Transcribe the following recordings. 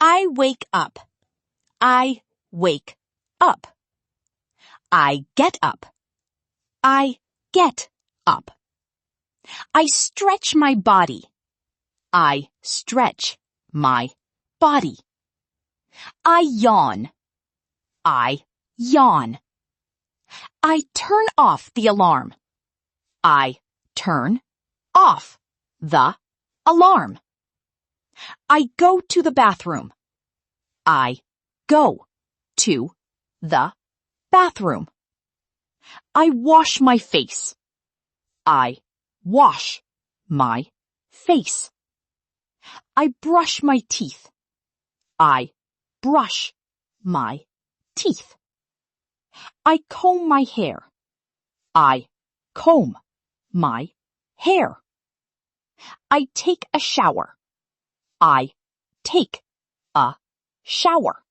I wake up. I wake up. I get up. I get up. I stretch my body. I stretch my body. I yawn. I yawn. I turn off the alarm. I turn off the alarm. I go to the bathroom. I go to the bathroom. I wash my face. I wash my face. I brush my teeth. I brush my teeth. I comb my hair. I comb my hair. I take a shower. I take a shower.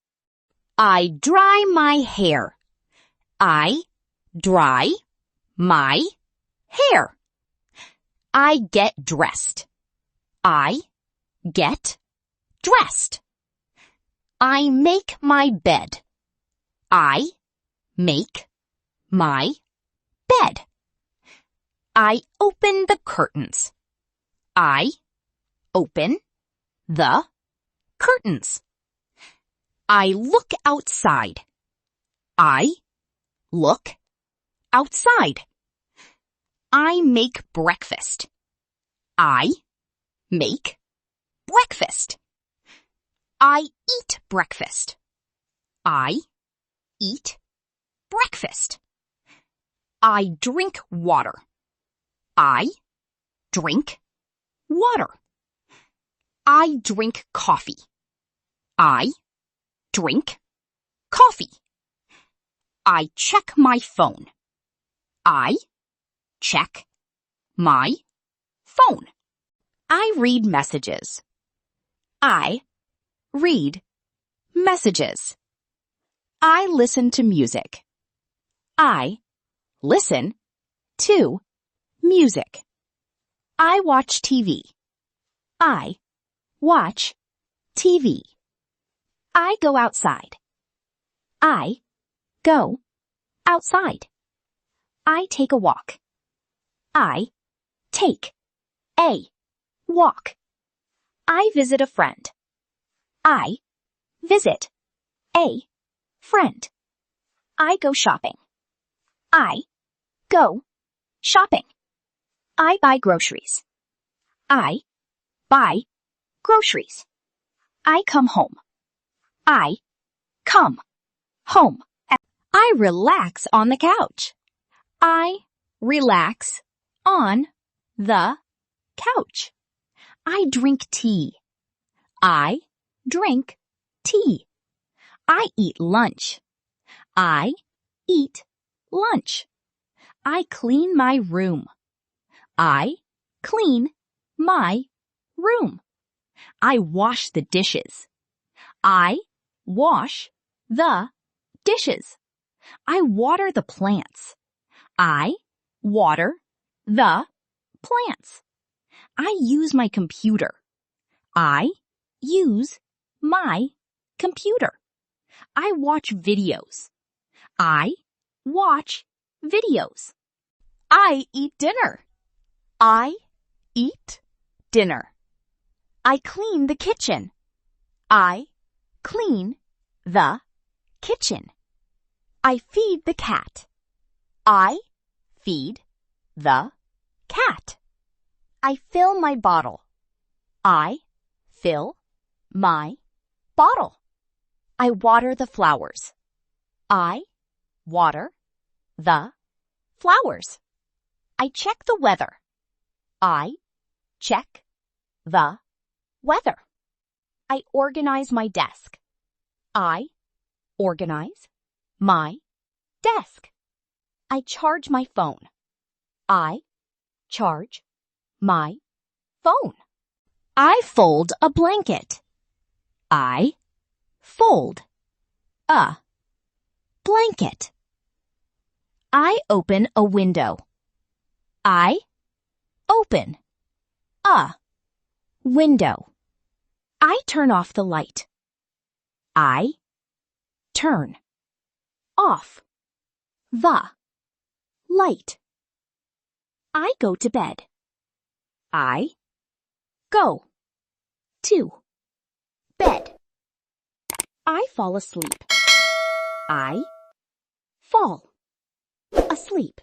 I dry my hair. I dry my hair. I get dressed. I get dressed. I make my bed. I make my bed. I open the curtains. I open the curtains. I look outside. I look outside. I make breakfast. I make breakfast. I eat breakfast. I eat breakfast. I drink water. I drink water. I drink coffee. I drink coffee. I check my phone. I check my phone. I read messages. I read messages. I listen to music. I listen to music. I watch TV. I watch TV. I go outside. I go outside. I take a walk. I take a walk. I visit a friend. I visit a friend. I go shopping. I go shopping. I buy groceries. I buy groceries. I come home. I come home. I relax on the couch. I relax on the couch. I drink tea. I drink tea. I eat lunch. I eat lunch. I clean my room. I clean my room. I wash the dishes. I wash the dishes. I water the plants. I water the plants. I use my computer. I use my computer. I watch videos. I watch videos. I eat dinner. I eat dinner. I clean the kitchen. I clean the kitchen. I feed the cat. I feed the cat. I fill my bottle. I fill my bottle. I water the flowers. I water the flowers. I check the weather. I check the weather. I organize my desk. I organize my desk. I charge my phone. I charge my phone. I fold a blanket. I fold a blanket. I open a window. I open a window. I turn off the light. I turn off the light. I go to bed. I go to bed. I fall asleep. I fall asleep.